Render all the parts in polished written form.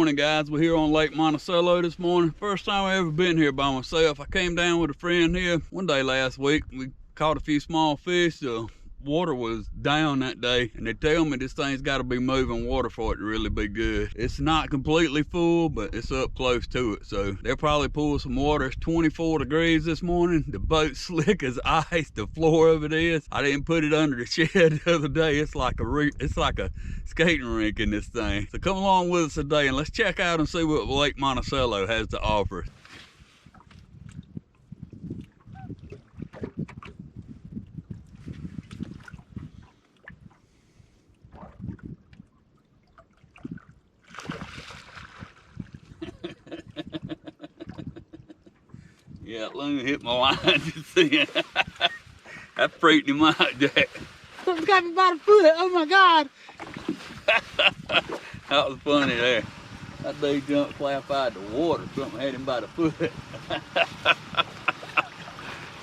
morning, guys. We're here on Lake Monticello this morning. First time I ever been here by myself. I came down with a friend here one day last week. We caught a few small fish. The water was down that day, and they tell me this thing's got to be moving water for it to really be good. It's not completely full, but it's up close to it, so they'll probably pull some water. It's 24 degrees this morning. The boat's slick as ice. The floor of it is. I didn't put it under the shed the other day. It's like a skating rink in this thing. So come along with us today and let's check out and see what Lake Monticello has to offer. Yeah, let me hit my line just then. That freaked him out, Jack. Something got me by the foot. Oh my God. That was funny there. That dude jumped flap out the water. Something had him by the foot.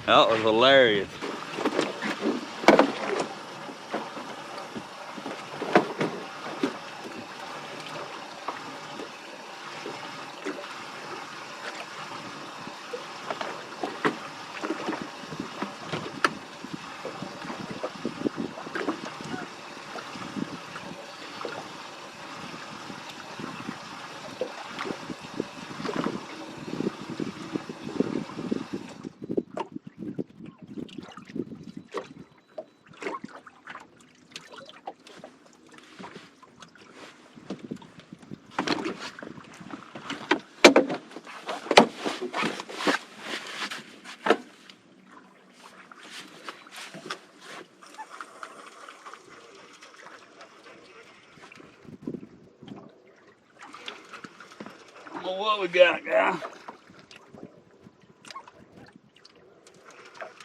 That was hilarious. I don't know what we got, guy. I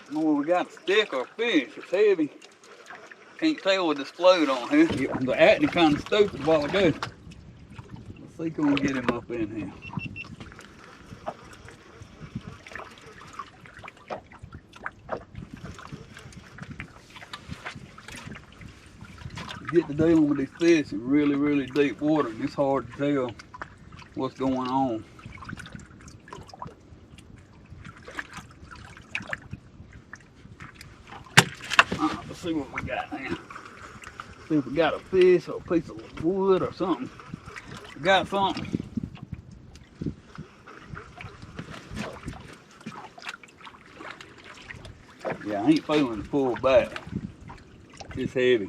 don't know what we got, a stick or a fish. It's heavy. Can't tell with this float on here. The acne kind of stupid a while ago. Let's see if we can get him up in here. Get to dealing with these fish in really, really deep water, and it's hard to tell what's going on. Let's see what we got now. See if we got a fish or a piece of wood or something. We got something. Yeah, I ain't feeling the pull back. It's heavy.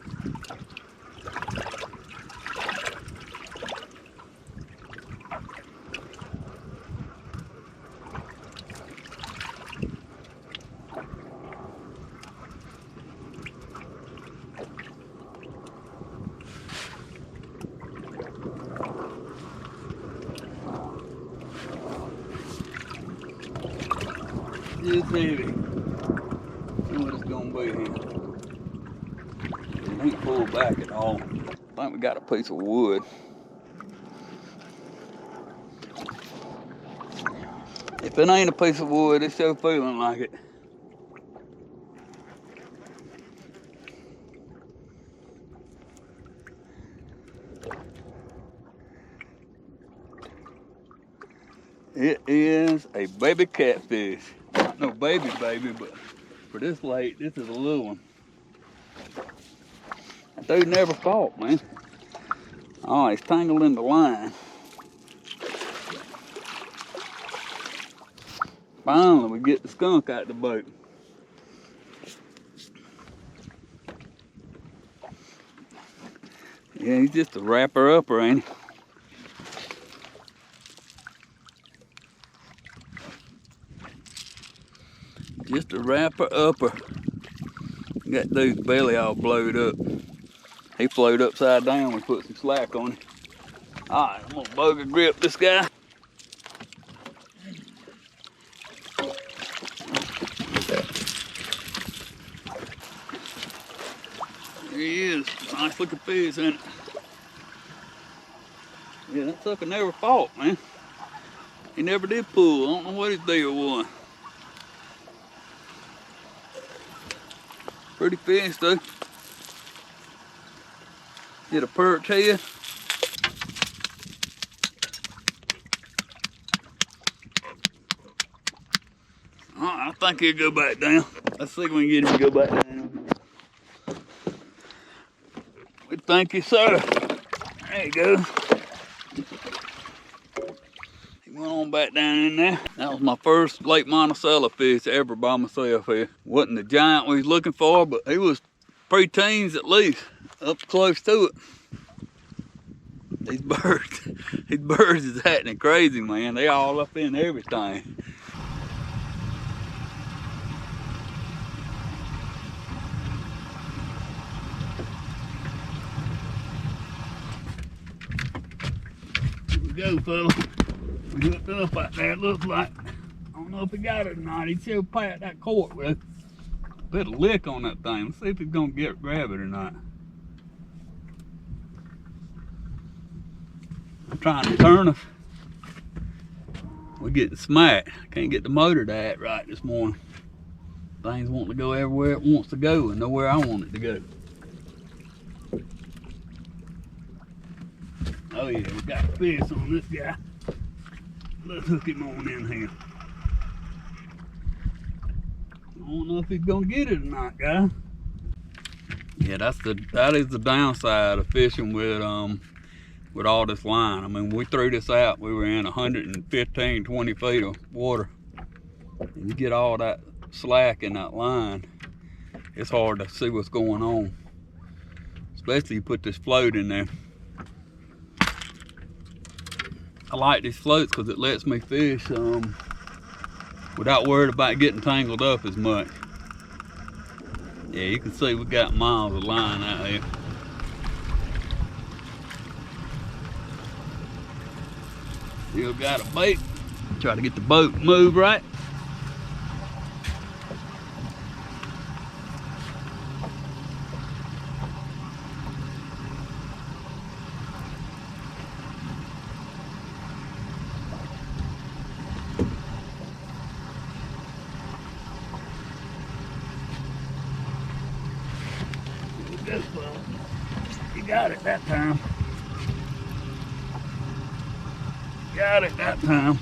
It's heavy. See what it's gonna be here. It ain't pulled back at all. I think we got a piece of wood. If it ain't a piece of wood, it's sure feeling like it. It is a baby catfish. Not no baby, but for this lake, this is a little one. That dude never fought, man. Oh, he's tangled in the line. Finally, we get the skunk out the boat. Yeah, he's just a wrapper-upper, ain't he? Just a wrapper-upper. Got dude's belly all blowed up. He floated upside down. We put some slack on him. All right, I'm gonna bugger grip this guy. There he is. Nice looking fish, ain't it? Yeah, that sucker never fought, man. He never did pull. I don't know what his deal was. Pretty fish though. Get a perch head. think he'll go back down. Let's see if we can get him to go back down. We thank you, sir. There you go. He went on back down in there. That was my first Lake Monticello fish ever by myself here. Wasn't the giant we was looking for, but he was pre-teens at least, up close to it. These birds is acting crazy, man. They all up in everything. Here we go, fella. We hooked up out there, it looks like. I don't know if he got it or not. He still pat that cork with a bit of lick on that thing. Let's see if he's gonna grab it or not. I'm trying to turn us. We're getting smacked. Can't get the motor to act right this morning. Things wanting to go everywhere it wants to go and nowhere I want it to go. Oh yeah, we got fish on this guy. Let's hook him on in here. I don't know if he's gonna get it or not, guys. Yeah, that is the downside of fishing with all this line. I mean, we threw this out, we were in 115, 20 feet of water. And you get all that slack in that line, it's hard to see what's going on. Especially you put this float in there. I like these floats because it lets me fish without worried about getting tangled up as much. Yeah, you can see we got miles of line out here. Still got a bait. Try to get the boat moved right. You got it that time. Got it that time.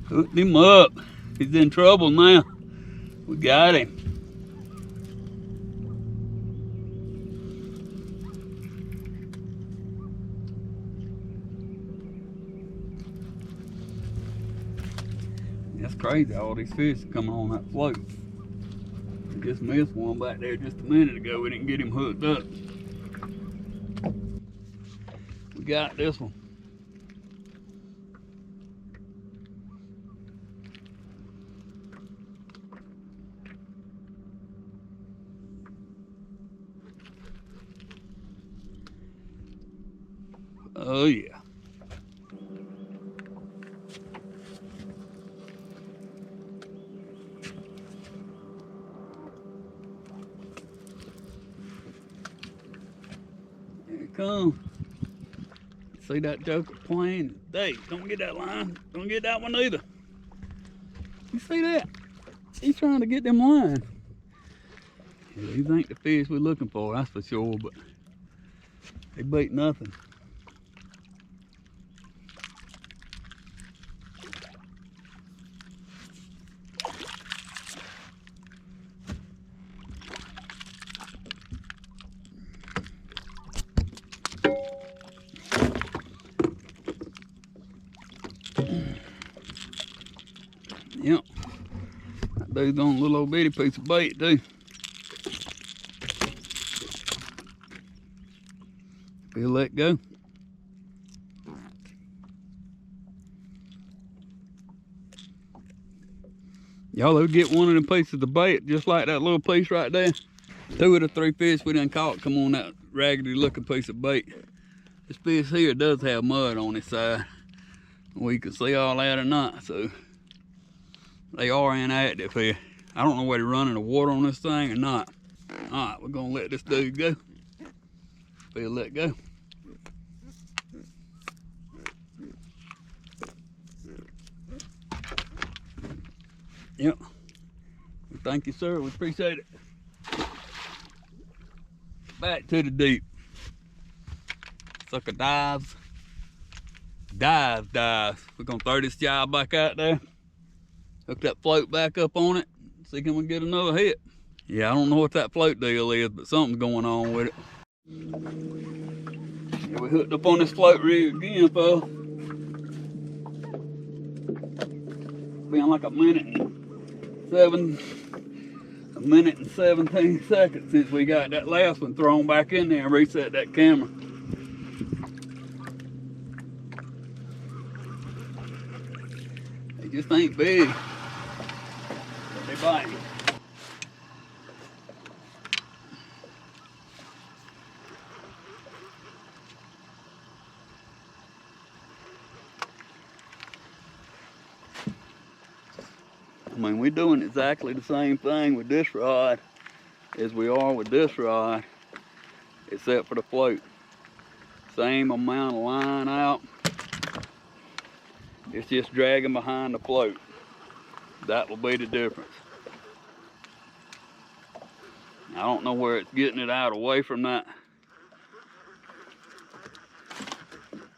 Hooked him up. He's in trouble now. We got him. That's crazy, all these fish coming on that float. We just missed one back there just a minute ago. We didn't get him hooked up. We got this one. Oh yeah. Here it comes. See that joker playing? Hey, don't get that line. Don't get that one either. You see that? He's trying to get them line. Yeah, these ain't the fish we're looking for, that's for sure, but they bait nothing. Yep, that dude's on a little old bitty piece of bait too. He'll let go. Y'all will get one of them pieces of bait just like that little piece right there. 2 of the 3 fish we done caught come on that raggedy looking piece of bait. This fish here does have mud on its side. Well, you can see all that or not, so they are inactive here. I don't know whether they're running the water on this thing or not. All right, we're gonna let this dude go. He'll let go. Yep. Thank you, sir. We appreciate it. Back to the deep. Sucker dives. Dives. We're gonna throw this job back out there. Hook that float back up on it. See can we get another hit. Yeah, I don't know what that float deal is, but something's going on with it. Yeah, we hooked up on this float rig again, fella. Been like a minute and 17 seconds since we got that last one thrown back in there and reset that camera. They just ain't big, but they bite. I mean, we're doing exactly the same thing with this rod as we are with this rod, except for the float. Same amount of line out. It's just dragging behind the float. That will be the difference. I don't know where it's getting it out away from that.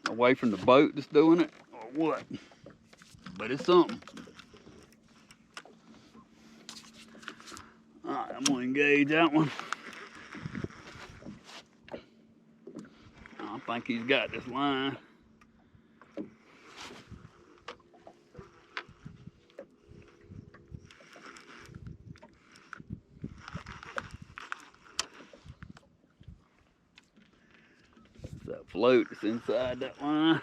Away from the boat that's doing it, or what. But it's something. Alright, I'm gonna engage that one. I think he's got this line. That float that's inside that line.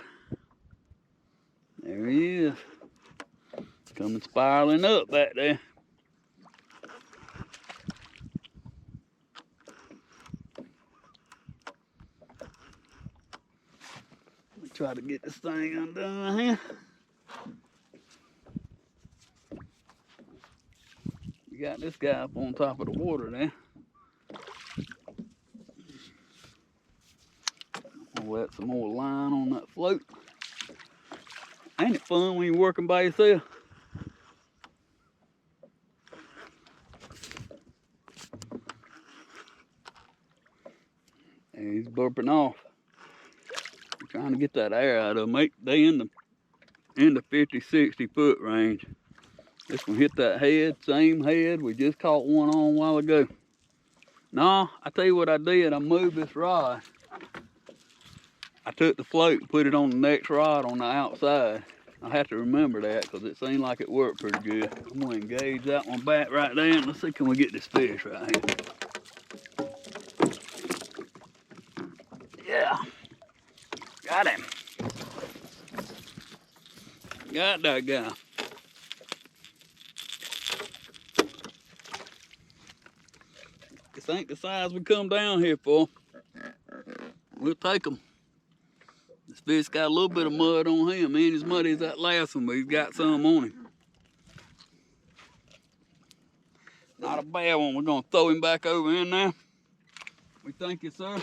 There he is. Coming spiraling up back there. Let me try to get this thing undone here. We got this guy up on top of the water there. I'll wet some more line on that float. Ain't it fun when you're working by yourself? And he's burping off. I'm trying to get that air out of them. They in the 50, 60 foot range. This one hit that head, same head. We just caught one on a while ago. No, I tell you what I did. I moved this rod. I took the float and put it on the next rod on the outside. I have to remember that because it seemed like it worked pretty good. I'm gonna engage that one back right there and let's see can we get this fish right here. Yeah, got him. Got that guy. This ain't the size we come down here for. We'll take them. This fish got a little bit of mud on him. Ain't as muddy as that last one, but he's got some on him. Not a bad one. We're gonna throw him back over in there. We thank you, sir.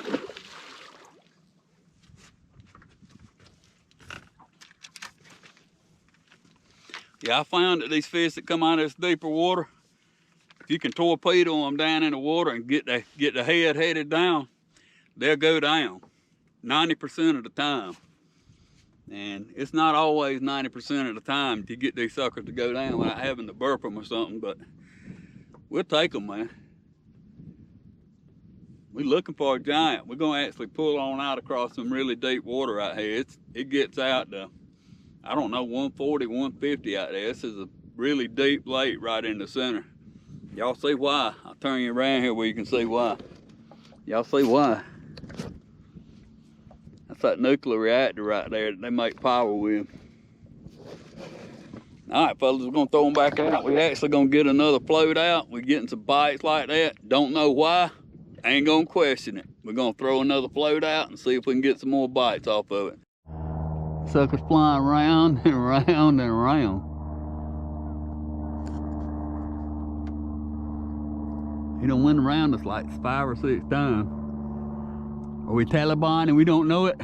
Yeah, I found that these fish that come out of this deeper water, if you can torpedo them down in the water and get the head headed down, they'll go down 90% of the time. And it's not always 90% of the time to get these suckers to go down without having to burp them or something, but we'll take them, man. We're looking for a giant. We're gonna actually pull on out across some really deep water right here. It gets out to, I don't know, 140, 150 out there. This is a really deep lake right in the center. Y'all see why? I'll turn you around here where you can see why. Y'all see why? That's that nuclear reactor right there that they make power with. All right, fellas, we're gonna throw them back out. We're actually gonna get another float out. We're getting some bites like that. Don't know why. Ain't gonna question it. We're gonna throw another float out and see if we can get some more bites off of it. Suckers flying round and round and round. He done went around us like 5 or 6 times. Are we Taliban and we don't know it?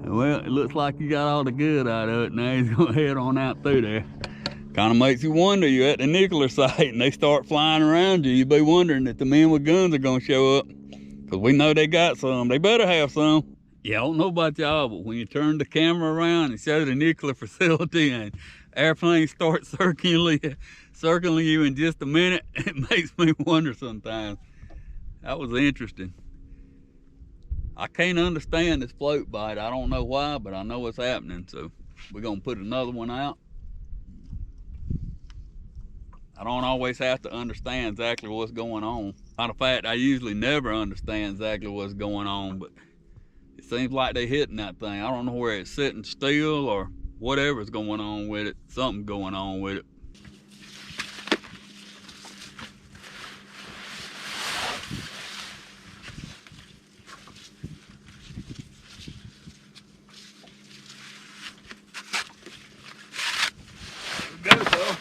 Well, it looks like he got all the good out of it. Now he's gonna head on out through there. Kind of makes you wonder. You're at the nuclear site and they start flying around you. You be wondering if the men with guns are gonna show up. Cause we know they got some. They better have some. Yeah, I don't know about y'all, but when you turn the camera around and show the nuclear facility and airplanes start circling you in just a minute, it makes me wonder sometimes. That was interesting. I can't understand this float bite. I don't know why, but I know it's happening. So we're gonna put another one out. I don't always have to understand exactly what's going on. Matter of fact, I usually never understand exactly what's going on, but it seems like they're hitting that thing. I don't know where it's sitting still or whatever's going on with it. Something's going on with it. There we go, so.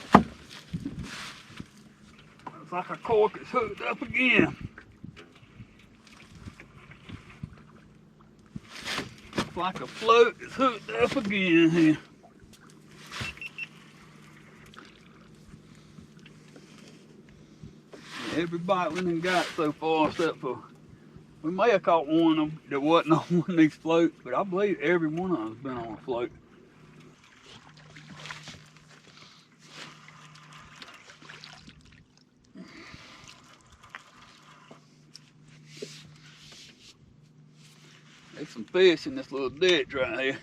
Looks like our cork is hooked up again. Looks like a float is hooked up again here. Every bite we done got so far, except for we may have caught one of them that wasn't on one of these floats, but I believe every one of them's been on a float. There's some fish in this little ditch right here.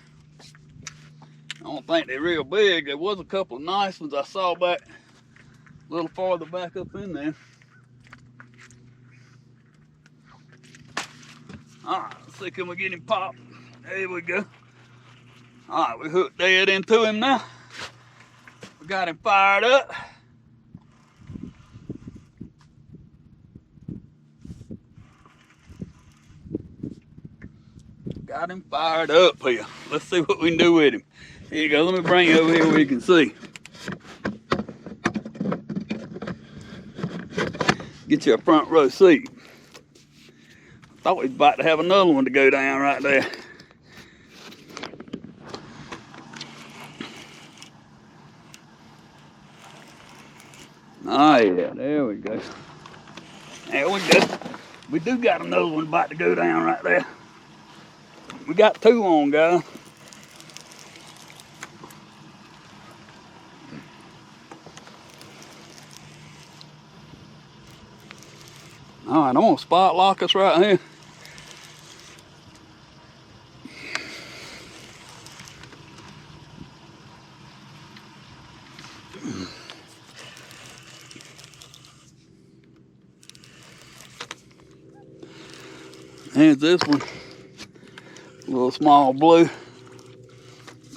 I don't think they're real big. There was a couple of nice ones I saw back a little farther back up in there. All right, let's see, can we get him popped? There we go. All right, we hooked dead into him now. We got him fired up. Got him fired up here. Let's see what we can do with him. Here you go, let me bring you over here where you can see. Get you a front row seat. Thought we was about to have another one to go down right there. Oh yeah, there we go. There we go. We do got another one about to go down right there. We got two on, guys. All right, I'm gonna spot lock us right here. Here's this one, a little small blue.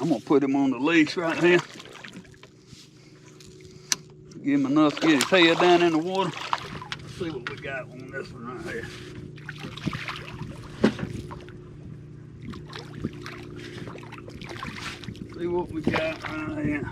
I'm gonna put him on the leash right here. Give him enough to get his head down in the water. Let's see what we got on this one right here. See what we got right here.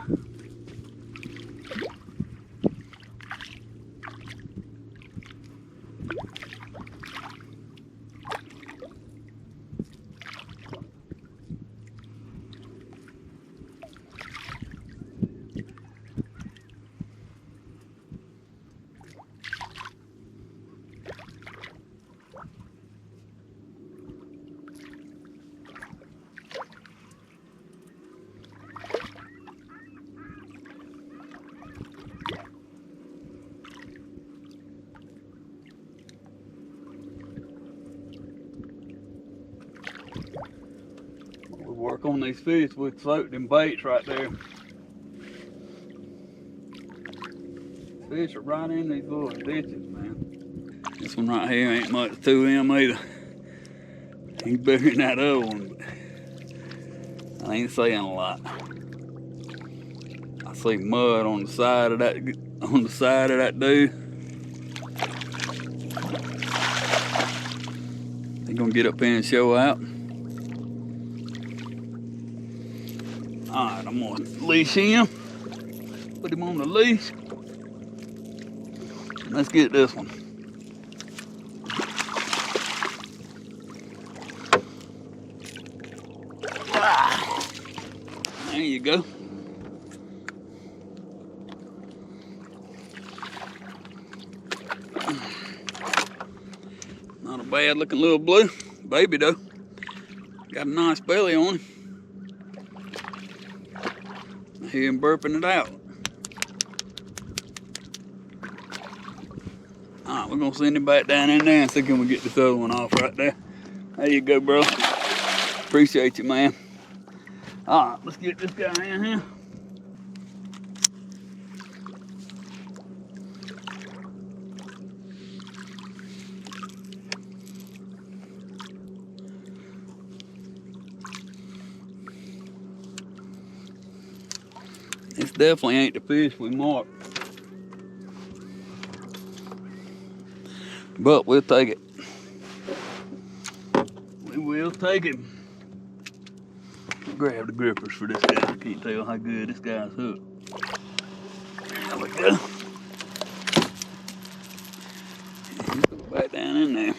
We work on these fish with floating baits right there. Fish are right in these little ditches, man. This one right here ain't much to him either. He's bigger than that other one, but I ain't saying a lot. I see mud on the side of that dude. He gonna get up there and show out. All right, I'm gonna leash him. Put him on the leash. Let's get this one. There you go. bad looking little blue. Baby though. Got a nice belly on him. I hear him burping it out. Alright, we're gonna send him back down in there and see can we get this other one off right there. There you go, bro. Appreciate you, man. Alright, let's get this guy in here. This definitely ain't the fish we marked. But we'll take it. We will take it. Grab the grippers for this guy. I can't tell how good this guy's hooked. There we go. Go back down in there.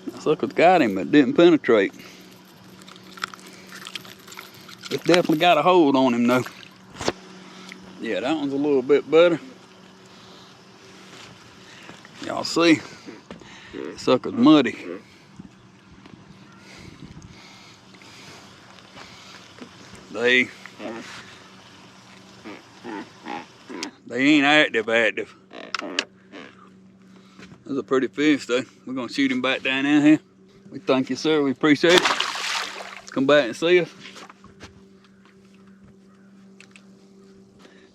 That sucker's got him, but didn't penetrate. It's definitely got a hold on him though. Yeah, that one's a little bit better. Y'all see, the sucker's muddy. They ain't active. That's a pretty fish though. We're gonna shoot him back down in here. We thank you, sir. We appreciate it. Come back and see us.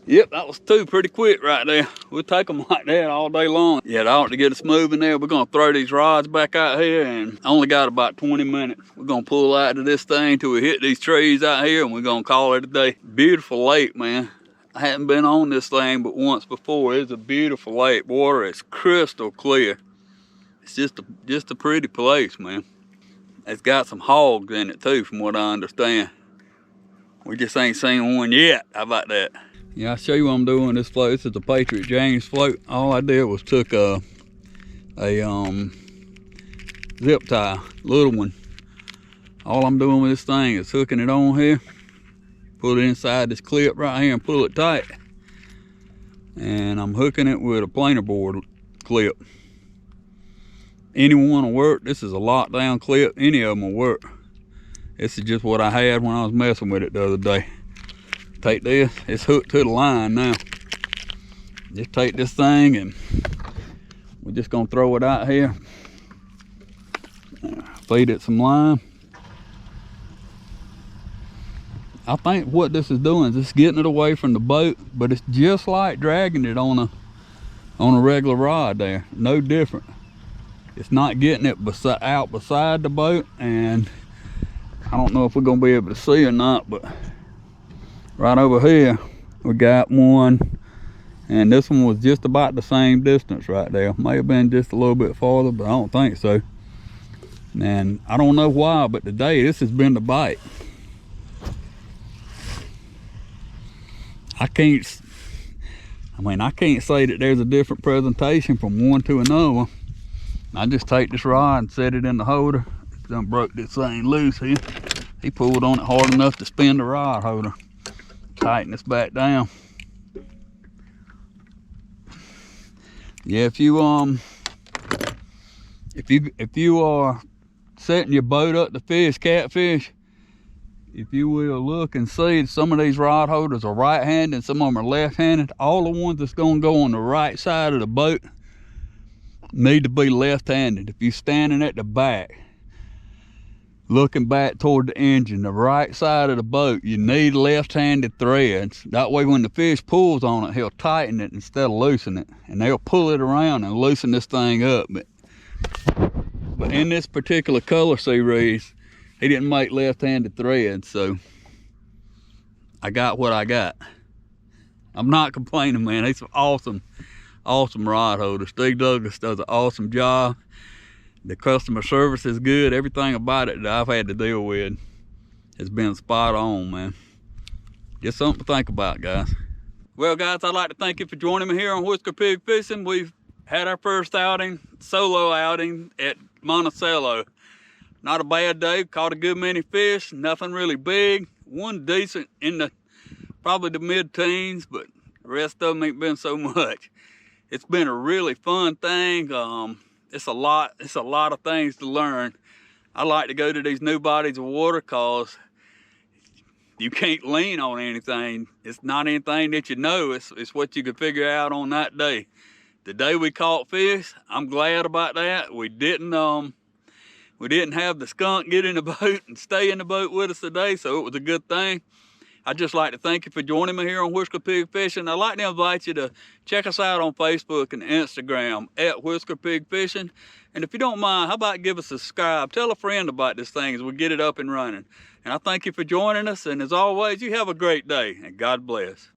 Yep, that was two pretty quick right there. We'll take them like that all day long. Yeah, that ought to get us moving there. We're gonna throw these rods back out here and I only got about 20 minutes. We're gonna pull out to this thing till we hit these trees out here and we're gonna call it a day. Beautiful lake, man. I hadn't been on this thing but once before. It's a beautiful lake. Water is crystal clear. It's just a pretty place, man. It's got some hogs in it too, from what I understand. We just ain't seen one yet. How about that? Yeah, I'll show you what I'm doing this float. This is the Patriot James float. All I did was took a zip tie, little one. All I'm doing with this thing is hooking it on here, put it inside this clip right here and pull it tight. And I'm hooking it with a planer board clip. Any one will work. This is a lockdown clip. Any of them will work. This is just what I had when I was messing with it the other day. Take this, it's hooked to the line now. Just take this thing and we're just gonna throw it out here. Feed it some lime. I think what this is doing is it's getting it away from the boat, but it's just like dragging it on a regular rod there. No different. It's not getting it out beside the boat, and I don't know if we're gonna be able to see or not, but right over here, we got one, and this one was just about the same distance right there. May have been just a little bit farther, but I don't think so. And I don't know why, but today this has been the bite. I can't say that there's a different presentation from one to another. I just take this rod and set it in the holder. Done broke this thing loose here. He pulled on it hard enough to spin the rod holder. Tighten this back down. Yeah, if you are setting your boat up to fish catfish, if you will look and see, some of these rod holders are right-handed and some of them are left-handed. All the ones that's gonna go on the right side of the boat need to be left-handed. If you're standing at the back, looking back toward the engine, the right side of the boat, you need left-handed threads. That way when the fish pulls on it, he'll tighten it instead of loosen it. And they'll pull it around and loosen this thing up. But in this particular color series, he didn't make left-handed threads, so I got what I got. I'm not complaining, man. It's awesome rod holder. Steve Douglas does an awesome job. The customer service is good. Everything about it that I've had to deal with has been spot on, man. Just something to think about, guys. Well, guys, I'd like to thank you for joining me here on Whisker Pig Fishing. We've had our first outing, solo outing at Monticello. Not a bad day. Caught a good many fish. Nothing really big. One decent in probably the mid-teens, but the rest of them ain't been so much. It's been a really fun thing. it's a lot of things to learn. I like to go to these new bodies of water cause you can't lean on anything. It's not anything that you know, it's what you could figure out on that day. The day we caught fish, I'm glad about that. We didn't have the skunk get in the boat and stay in the boat with us today, so it was a good thing. I'd just like to thank you for joining me here on Whisker Pig Fishing. I'd like to invite you to check us out on Facebook and Instagram at Whisker Pig Fishing. And if you don't mind, how about give us a subscribe? Tell a friend about this thing as we get it up and running. And I thank you for joining us. And as always, you have a great day and God bless.